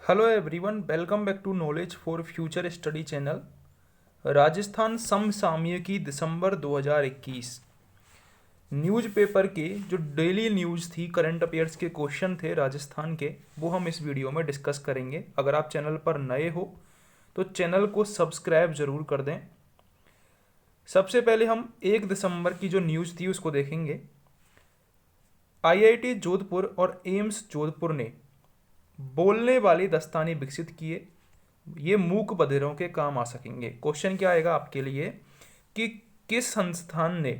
Hello everyone, welcome back to knowledge for future study channel. Rajasthan समसामयिकी दिसंबर 2021 newspaper के जो डेली न्यूज़ थी, करंट अफेयर्स के क्वेश्चन थे राजस्थान के, वो हम इस वीडियो में डिस्कस करेंगे। अगर आप चैनल पर नए हो तो चैनल को सब्सक्राइब ज़रूर कर दें। सबसे पहले हम 1 दिसंबर की जो न्यूज़ थी उसको देखेंगे। आईआईटी जोधपुर और एम्स जोधपुर ने बोलने वाले दस्ताने विकसित किए, ये मूक बधिरों के काम आ सकेंगे। क्वेश्चन क्या आएगा आपके लिए कि किस संस्थान ने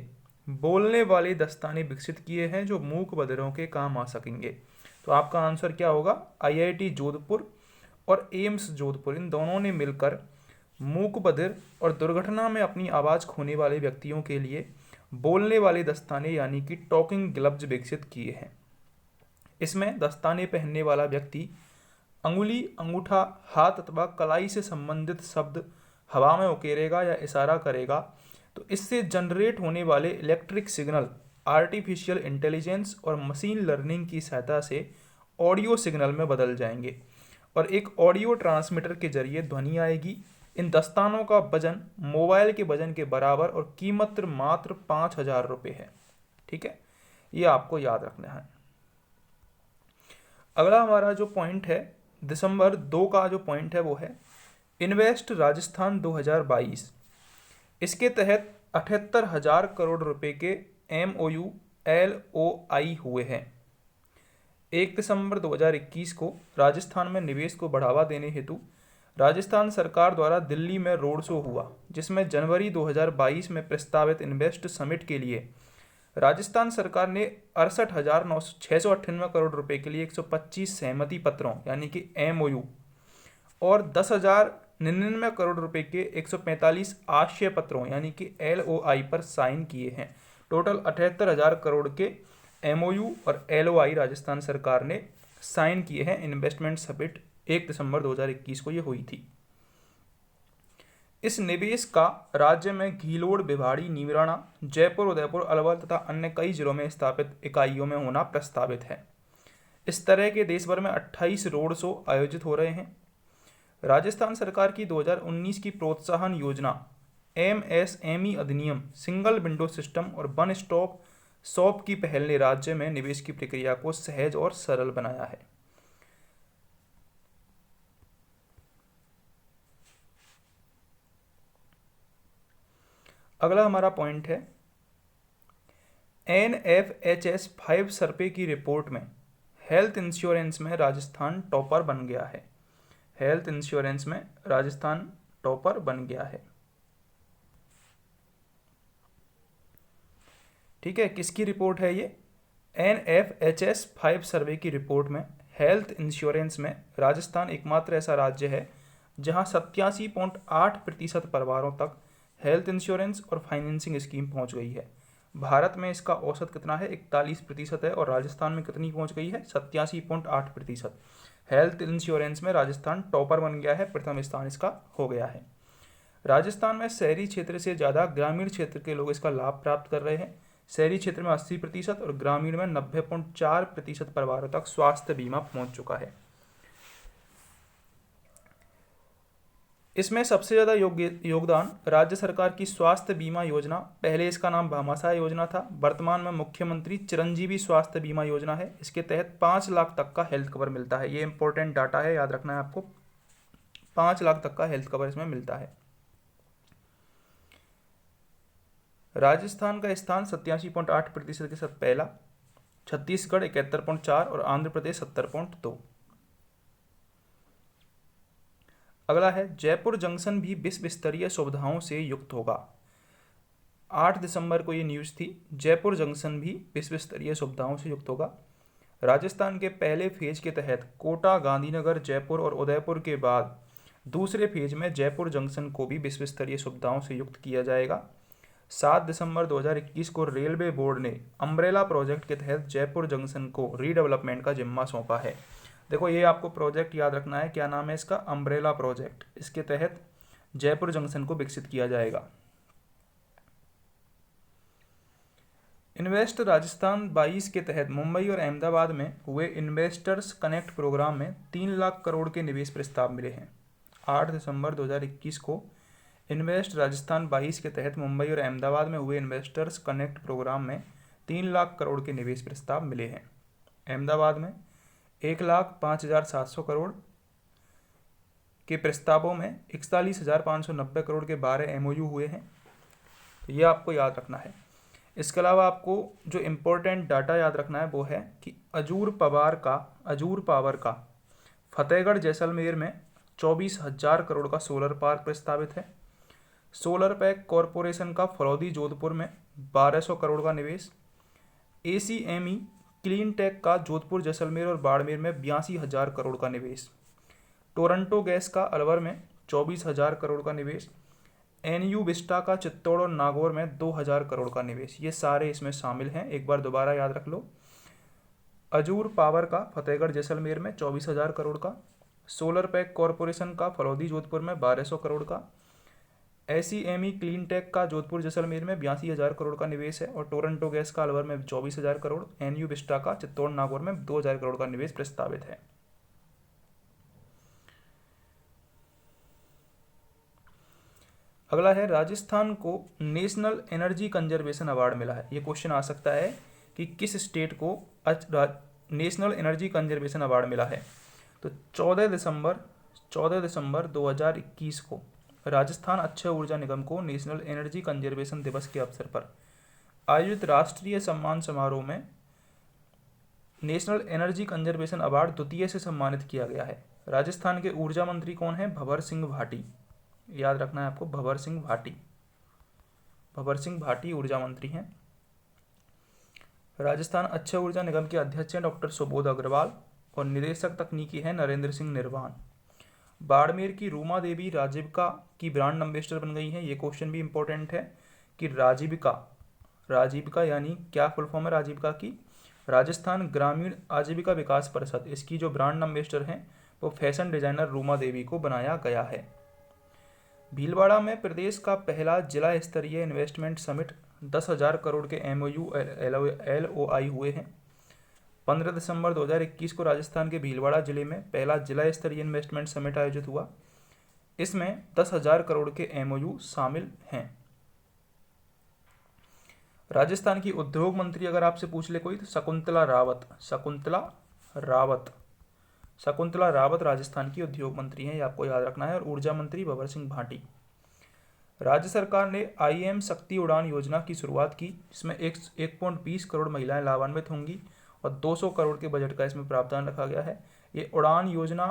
बोलने वाले दस्ताने विकसित किए हैं जो मूक बधिरों के काम आ सकेंगे। तो आपका आंसर क्या होगा? आईआईटी जोधपुर और एम्स जोधपुर, इन दोनों ने मिलकर मूक बधिर और दुर्घटना में अपनी आवाज़ खोने वाले व्यक्तियों के लिए बोलने वाले दस्ताने यानी कि टॉकिंग ग्लव्स विकसित किए हैं। इसमें दस्ताने पहनने वाला व्यक्ति अंगुली, अंगूठा, हाथ अथवा कलाई से संबंधित शब्द हवा में उकेरेगा या इशारा करेगा, तो इससे जनरेट होने वाले इलेक्ट्रिक सिग्नल आर्टिफिशियल इंटेलिजेंस और मशीन लर्निंग की सहायता से ऑडियो सिग्नल में बदल जाएंगे और एक ऑडियो ट्रांसमीटर के जरिए ध्वनि आएगी। इन दस्तानों का वजन मोबाइल के वजन के बराबर और कीमत मात्र 5,000 रुपये है। ठीक है, ये आपको याद रखना है। अगला हमारा जो पॉइंट है दिसंबर 2 का जो पॉइंट है वो है इन्वेस्ट राजस्थान 2022। इसके तहत 78,000 करोड़ रुपए के MOU LOI हुए हैं। 1 दिसंबर 2021 को राजस्थान में निवेश को बढ़ावा देने हेतु राजस्थान सरकार द्वारा दिल्ली में रोड शो हुआ, जिसमें जनवरी 2022 में प्रस्तावित इन्वेस्ट समिट के लिए राजस्थान सरकार ने 68,698 करोड़ रुपए के लिए 125 सहमति पत्रों यानी कि MOU और 10,099 करोड़ रुपए के 145 आशय पत्रों यानी कि LOI पर साइन किए हैं। टोटल 78,000 करोड़ के MOU और LOI राजस्थान सरकार ने साइन किए हैं। इन्वेस्टमेंट समिट 1 दिसंबर 2021 को ये हुई थी। इस निवेश का राज्य में घीलोड़, भिवाड़ी, नीमराणा, जयपुर, उदयपुर, अलवर तथा अन्य कई जिलों में स्थापित इकाइयों में होना प्रस्तावित है। इस तरह के देश भर में 28 रोड शो आयोजित हो रहे हैं। राजस्थान सरकार की 2019 की प्रोत्साहन योजना MSME अधिनियम, सिंगल विंडो सिस्टम और वन स्टॉप शॉप की पहल ने राज्य में निवेश की प्रक्रिया को सहज और सरल बनाया है। अगला हमारा पॉइंट है NFHS 5 सर्वे की रिपोर्ट में हेल्थ इंश्योरेंस में राजस्थान टॉपर बन गया है। हेल्थ इंश्योरेंस में राजस्थान टॉपर बन गया है। ठीक है, किसकी रिपोर्ट है ये? NFHS 5 सर्वे की रिपोर्ट में हेल्थ इंश्योरेंस में राजस्थान एकमात्र ऐसा राज्य है जहां 87.8% परिवारों तक हेल्थ इंश्योरेंस और फाइनेंसिंग स्कीम पहुंच गई है। भारत में इसका औसत कितना है? 41% है और राजस्थान में कितनी पहुंच गई है? 87.8%। हेल्थ इंश्योरेंस में राजस्थान टॉपर बन गया है, प्रथम स्थान इसका हो गया है। राजस्थान में शहरी क्षेत्र से ज़्यादा ग्रामीण क्षेत्र के लोग इसका लाभ प्राप्त कर रहे हैं। शहरी क्षेत्र में 80% और ग्रामीण में 90.4% परिवारों तक स्वास्थ्य बीमा पहुंच चुका है। इसमें सबसे ज़्यादा योगदान राज्य सरकार की स्वास्थ्य बीमा योजना, पहले इसका नाम भामाशाह योजना था, वर्तमान में मुख्यमंत्री चिरंजीवी स्वास्थ्य बीमा योजना है। इसके तहत 5 लाख तक का हेल्थ कवर मिलता है। ये इंपॉर्टेंट डाटा है, याद रखना है आपको। 5 लाख तक का हेल्थ कवर इसमें मिलता है। राजस्थान का स्थान 87.8% के साथ पहला, छत्तीसगढ़ 71.4 और आंध्र प्रदेश 70.2। अगला है जयपुर जंक्शन भी विश्व स्तरीय सुविधाओं से युक्त होगा। 8 दिसंबर को ये न्यूज़ थी। जयपुर जंक्शन भी विश्व स्तरीय सुविधाओं से युक्त होगा। राजस्थान के पहले फेज के तहत कोटा, गांधीनगर, जयपुर और उदयपुर के बाद दूसरे फेज में जयपुर जंक्शन को भी विश्व स्तरीय सुविधाओं से युक्त किया जाएगा। 7 दिसंबर 2021 को रेलवे बोर्ड ने अम्ब्रेला प्रोजेक्ट के तहत जयपुर जंक्शन को रीडेवलपमेंट का जिम्मा सौंपा है। देखो, ये आपको प्रोजेक्ट याद रखना है, क्या नाम है इसका? Umbrella project. इसके तहत जयपुर जंक्शन को विकसित किया जाएगा। इन्वेस्ट राजस्थान 22 के तहत मुंबई और अहमदाबाद में हुए इन्वेस्टर्स कनेक्ट प्रोग्राम में 3 लाख करोड़ के निवेश प्रस्ताव मिले हैं। 8 दिसंबर 2021 को इन्वेस्ट राजस्थान 22 के तहत मुंबई और अहमदाबाद में हुए इन्वेस्टर्स कनेक्ट प्रोग्राम में 3 लाख करोड़ के निवेश प्रस्ताव मिले हैं। अहमदाबाद में 1,05,700 करोड़ के प्रस्तावों में 41,590 करोड़ के 12 MOU हुए हैं। तो ये आपको याद रखना है। इसके अलावा आपको जो इम्पोर्टेंट डाटा याद रखना है वो है कि अजूर पावर का फतेहगढ़ जैसलमेर में 24,000 करोड़ का सोलर पार्क प्रस्तावित है। सोलर पैक कॉरपोरेशन का फलौदी जोधपुर में 1,200 करोड़ का निवेश। ACME क्लीन टेक का जोधपुर जैसलमेर और बाड़मेर में 82,000 करोड़ का निवेश। टोरंटो गैस का अलवर में 24,000 करोड़ का निवेश। NU विस्टा का चित्तौड़ और नागौर में 2,000 करोड़ का निवेश। ये सारे इसमें शामिल हैं, एक बार दोबारा याद रख लो। अजूर पावर का फतेहगढ़ जैसलमेर में 24,000 करोड़ का, सोलर पैक कॉरपोरेशन का फलौदी जोधपुर में 1,200 करोड़ का, ACME क्लीन टेक का जोधपुर जैसलमेर में 82,000 करोड़ का निवेश है, और टोरंटो गैस का अलवर में 24,000 करोड़, NU विस्टा का चित्तौड़ नागौर में 2,000 करोड़ का निवेश प्रस्तावित है। अगला है, राजस्थान को नेशनल एनर्जी कंजर्वेशन अवार्ड मिला है। ये क्वेश्चन आ सकता है कि किस स्टेट को नेशनल एनर्जी कंजर्वेशन अवार्ड मिला है। तो 14 दिसंबर 2021 को राजस्थान अक्षय ऊर्जा निगम को नेशनल एनर्जी कंजर्वेशन दिवस के अवसर पर आयोजित राष्ट्रीय सम्मान समारोह में नेशनल एनर्जी कंजर्वेशन अवार्ड द्वितीय से सम्मानित किया गया है। राजस्थान के ऊर्जा मंत्री कौन है? भंवर सिंह भाटी। याद रखना है आपको, भंवर सिंह भाटी ऊर्जा मंत्री हैं। राजस्थान अक्षय ऊर्जा निगम के अध्यक्ष हैं डॉक्टर सुबोध अग्रवाल, और निदेशक तकनीकी हैं नरेंद्र सिंह निर्वाण। बाड़मेर की रूमा देवी राजीविका की ब्रांड एम्बेसडर बन गई हैं। ये क्वेश्चन भी इंपॉर्टेंट है कि राजीविका यानी क्या फुल फॉर्म है राजीविका की? राजस्थान ग्रामीण आजीविका विकास परिषद। इसकी जो ब्रांड एम्बेसडर हैं वो फैशन डिजाइनर रूमा देवी को बनाया गया है। भीलवाड़ा में प्रदेश का पहला जिला स्तरीय इन्वेस्टमेंट समिट 10,000 करोड़ के MOU LOI हुए हैं। 15 दिसंबर 2021 को राजस्थान के भीलवाड़ा जिले में पहला जिला स्तरीय इन्वेस्टमेंट समिट आयोजित हुआ। इसमें 10,000 करोड़ के MOU शामिल हैं। राजस्थान की उद्योग मंत्री अगर आपसे पूछ ले कोई, तो शकुंतला रावत राजस्थान की उद्योग मंत्री हैं, ये आपको याद रखना है। और ऊर्जा मंत्री भंवर सिंह भाटी। राज्य सरकार ने IM शक्ति उड़ान योजना की शुरुआत की। इसमें 1.20 करोड़ महिलाएं लाभान्वित होंगी और 200 करोड़ के बजट का इसमें प्रावधान रखा गया है। ये उड़ान योजना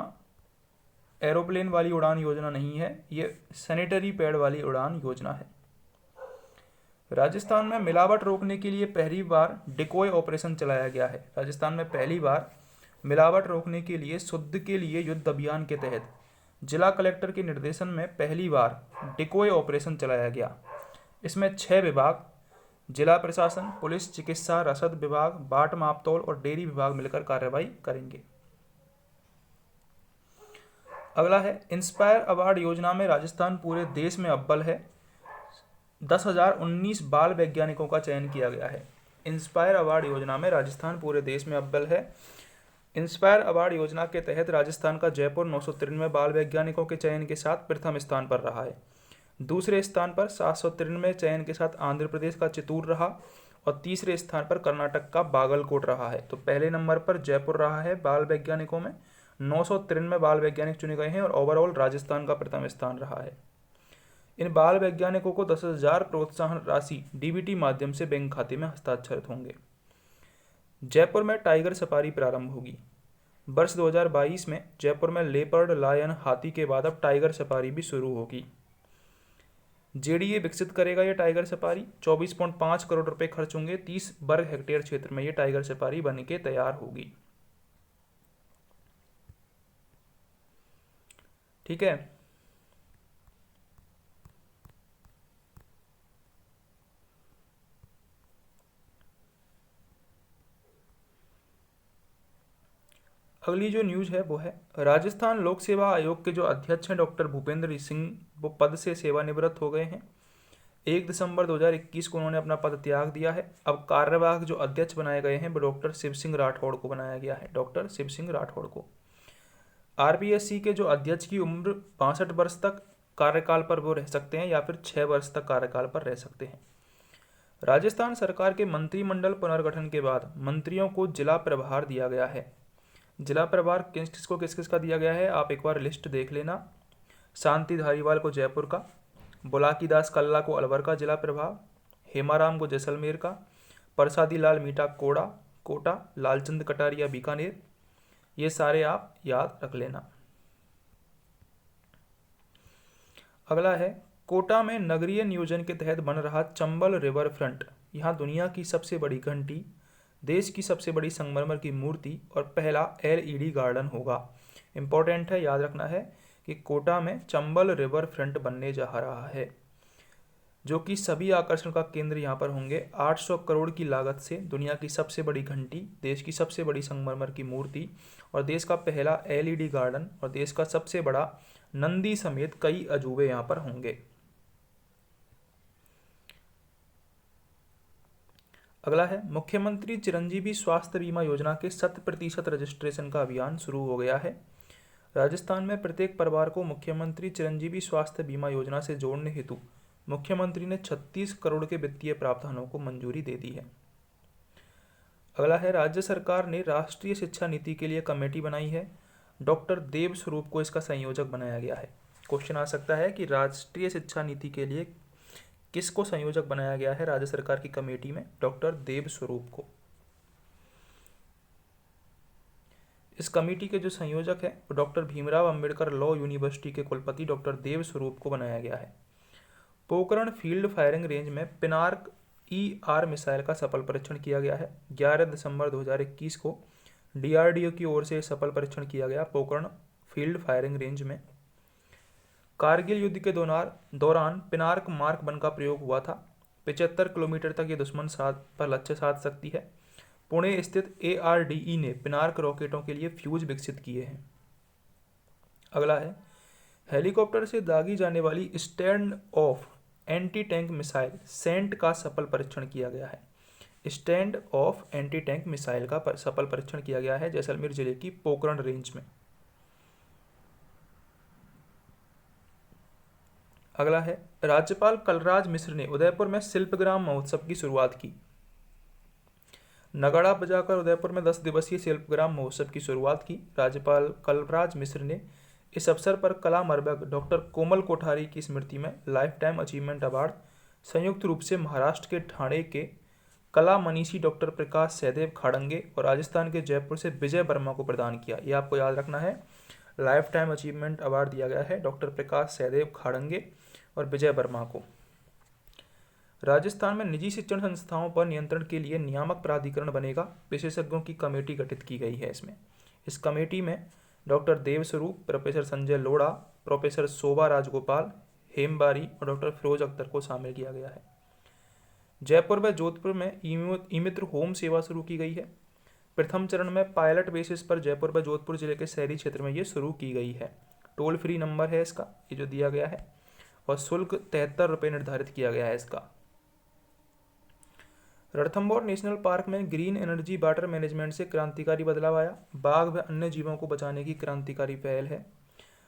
एरोप्लेन वाली उड़ान योजना नहीं है, ये सैनिटरी पैड वाली उड़ान योजना है। राजस्थान में मिलावट रोकने के लिए पहली बार डिकोय ऑपरेशन चलाया गया है। राजस्थान में पहली बार मिलावट रोकने के लिए शुद्ध के लिए युद्ध अभियान के तहत जिला कलेक्टर के निर्देशन में पहली बार डिकोय ऑपरेशन चलाया गया। इसमें 6 विभाग, जिला प्रशासन, पुलिस, चिकित्सा, रसद विभाग, बाट मापतौल और डेयरी विभाग मिलकर कार्रवाई करेंगे। अगला है, इंस्पायर अवार्ड योजना में राजस्थान पूरे देश में अव्वल है। 10,019 बाल वैज्ञानिकों का चयन किया गया है। इंस्पायर अवार्ड योजना में राजस्थान पूरे देश में अव्वल है। इंस्पायर अवार्ड योजना के तहत राजस्थान का जयपुर 993 बाल वैज्ञानिकों के चयन के साथ प्रथम स्थान पर रहा है। दूसरे स्थान पर 793 चयन के साथ आंध्र प्रदेश का चित्तूर रहा, और तीसरे स्थान पर कर्नाटक का बागलकोट रहा है। तो पहले नंबर पर जयपुर रहा है बाल वैज्ञानिकों में, 993 बाल वैज्ञानिक चुने गए हैं, और ओवरऑल राजस्थान का प्रथम स्थान रहा है। इन बाल वैज्ञानिकों को 10,000 प्रोत्साहन राशि DBT माध्यम से बैंक खाते में हस्ताक्षरित होंगे। जयपुर में टाइगर सफारी प्रारंभ होगी। वर्ष 2022 में जयपुर में लेपर्ड, लायन, हाथी के बाद अब टाइगर सफारी भी शुरू होगी। JDA विकसित करेगा ये टाइगर सफारी। 24.5 करोड़ रुपए खर्च होंगे। 30 वर्ग हेक्टेयर क्षेत्र में ये टाइगर सफारी बन के तैयार होगी। ठीक है। अगली जो न्यूज़ है वो है, राजस्थान लोक सेवा आयोग के जो अध्यक्ष हैं डॉक्टर भूपेंद्र सिंह, वो पद से सेवानिवृत्त हो गए हैं। 1 दिसंबर 2021 को उन्होंने अपना पद त्याग दिया है। अब कार्यवाहक जो अध्यक्ष बनाए गए हैं वो डॉक्टर शिव सिंह राठौड़ को बनाया गया है, डॉक्टर शिव सिंह राठौड़ को। आरबीएससी के जो अध्यक्ष की उम्र 62 वर्ष तक कार्यकाल पर वो रह सकते हैं या फिर 6 वर्ष तक कार्यकाल पर रह सकते हैं। राजस्थान सरकार के मंत्रिमंडल पुनर्गठन के बाद मंत्रियों को जिला प्रभार दिया गया है। जिला प्रभार किसको किस किस का दिया गया है आप एक बार लिस्ट देख लेना। शांति धारीवाल को जयपुर का, बुलाकी दास कल्ला को अलवर का जिला प्रभार, हेमाराम को जैसलमेर का, प्रसादी लाल मीठा कोटा, लालचंद कटारिया बीकानेर, ये सारे आप याद रख लेना। अगला है कोटा में नगरीय नियोजन के तहत बन रहा चंबल रिवर फ्रंट। यहाँ दुनिया की सबसे बड़ी घंटी, देश की सबसे बड़ी संगमरमर की मूर्ति और पहला एलईडी गार्डन होगा। इंपॉर्टेंट है, याद रखना है कि कोटा में चंबल रिवर फ्रंट बनने जा रहा है, जो कि सभी आकर्षण का केंद्र यहाँ पर होंगे। 800 करोड़ की लागत से दुनिया की सबसे बड़ी घंटी, देश की सबसे बड़ी संगमरमर की मूर्ति और देश का पहला एलईडी गार्डन और देश का सबसे बड़ा नंदी समेत कई अजूबे यहाँ पर होंगे। अगला है मुख्यमंत्री चिरंजीवी स्वास्थ्य बीमा योजना के 100% रजिस्ट्रेशन का अभियान शुरू हो गया है। राजस्थान में प्रत्येक परिवार को मुख्यमंत्री चिरंजीवी स्वास्थ्य बीमा योजना से जोड़ने हेतु मुख्यमंत्री ने 36 करोड़ के वित्तीय प्रावधानों को मंजूरी दे दी है। अगला है राज्य सरकार ने राष्ट्रीय शिक्षा नीति के लिए कमेटी बनाई है। डॉक्टर देव स्वरूप को इसका संयोजक बनाया गया है। क्वेश्चन आ सकता है कि राष्ट्रीय शिक्षा नीति के लिए किसको संयोजक बनाया गया है राज्य सरकार की कमेटी में? डॉक्टर देव स्वरूप को। इस कमेटी के जो संयोजक है वो doctor Bhimrao Ambedkar law university के कुलपति डॉक्टर देव स्वरूप को बनाया गया है। पोखरण फील्ड फायरिंग रेंज में पिनार्क ER मिसाइल का सफल परीक्षण किया गया है। 11 दिसंबर 2021 को DRDO की ओर से सफल परीक्षण किया गया पोखरण फील्ड फायरिंग रेंज में। कारगिल युद्ध के दौरान पिनार्क मार्क 1 का प्रयोग हुआ था। 75 किलोमीटर तक ये दुश्मन पर लक्ष्य साध सकती है। पुणे स्थित ARDE ने पिनार्क रॉकेटों के लिए फ्यूज विकसित किए हैं। अगला है हेलीकॉप्टर से दागी जाने वाली stand off anti tank missile सेंट का सफल परीक्षण किया गया है। Stand off anti tank missile का सफल परीक्षण किया गया है जैसलमेर जिले की पोखरण रेंज में। अगला है राज्यपाल कलराज मिश्र ने उदयपुर में शिल्पग्राम महोत्सव की शुरुआत की। नगाड़ा बजाकर उदयपुर में 10 दिवसीय शिल्पग्राम महोत्सव की शुरुआत की। राज्यपाल कलराज मिश्र ने इस अवसर पर कला मर्मज्ञ डॉक्टर कोमल कोठारी की स्मृति में लाइफ टाइम अचीवमेंट अवार्ड संयुक्त रूप से महाराष्ट्र के ठाणे के कला मनीषी डॉक्टर प्रकाश सहदेव खाड़ंगे और राजस्थान के जयपुर से विजय वर्मा को प्रदान किया। ये आपको याद रखना है, लाइफ टाइम अचीवमेंट अवार्ड दिया गया है डॉक्टर प्रकाश सहदेव खाड़ंगे और विजय वर्मा को। राजस्थान में निजी शिक्षण संस्थाओं पर नियंत्रण के लिए नियामक प्राधिकरण बनेगा। विशेषज्ञों की कमेटी गठित की गई है इसमें। इस कमेटी में doctor Devswaroop, professor Sanjay Lodha, professor Shobha Rajagopal, Hembari और डॉक्टर फिरोज अख्तर को शामिल किया गया है। जयपुर व जोधपुर में ई मित्र होम सेवा शुरू की गई है। प्रथम चरण में पायलट बेसिस पर जयपुर व जोधपुर जिले के शहरी क्षेत्र में ये शुरू की गई है। टोल फ्री नंबर है इसका, ये जो दिया गया है, और शुल्क 73 रुपये निर्धारित किया गया है इसका। रणथंभौर नेशनल पार्क में ग्रीन एनर्जी वाटर मैनेजमेंट से क्रांतिकारी बदलाव आया। बाघ व अन्य जीवों को बचाने की क्रांतिकारी पहल है।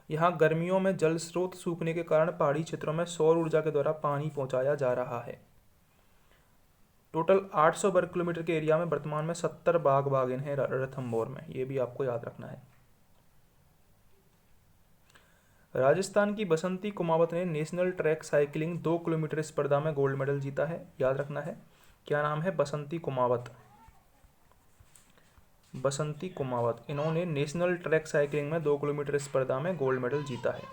यहाँ गर्मियों में जल स्रोत सूखने के कारण पहाड़ी क्षेत्रों में सौर ऊर्जा के द्वारा पानी पहुंचाया जा रहा है। टोटल 800 वर्ग किलोमीटर के एरिया में वर्तमान में 70 बाघ बागिन है रणथंभौर में, ये भी आपको याद रखना है। राजस्थान की बसंती कुमावत ने नेशनल ट्रैक साइकिलिंग 2 किलोमीटर स्पर्धा में गोल्ड मेडल जीता है। याद रखना है, क्या नाम है? बसंती कुमावत। बसंती कुमावत, इन्होंने नेशनल ट्रैक साइकिलिंग में 2 किलोमीटर स्पर्धा में गोल्ड मेडल जीता है।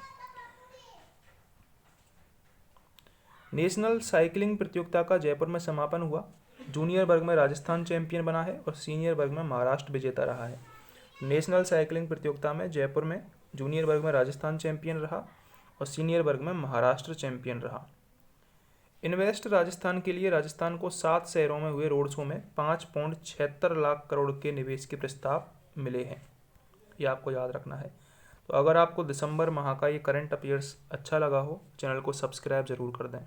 नेशनल साइकिलिंग प्रतियोगिता का जयपुर में समापन हुआ। जूनियर वर्ग में राजस्थान चैंपियन बना है और सीनियर वर्ग में महाराष्ट्र विजेता रहा है। नेशनल साइकिलिंग प्रतियोगिता में जयपुर में जूनियर वर्ग में राजस्थान चैंपियन रहा और सीनियर वर्ग में महाराष्ट्र चैंपियन रहा। इन्वेस्ट राजस्थान के लिए राजस्थान को 7 शहरों में हुए रोड शो में 5.76 लाख करोड़ के निवेश के प्रस्ताव मिले हैं। ये आपको याद रखना है। तो अगर आपको दिसंबर माह का ये करंट अफेयर्स अच्छा लगा हो, चैनल को सब्सक्राइब जरूर कर दें।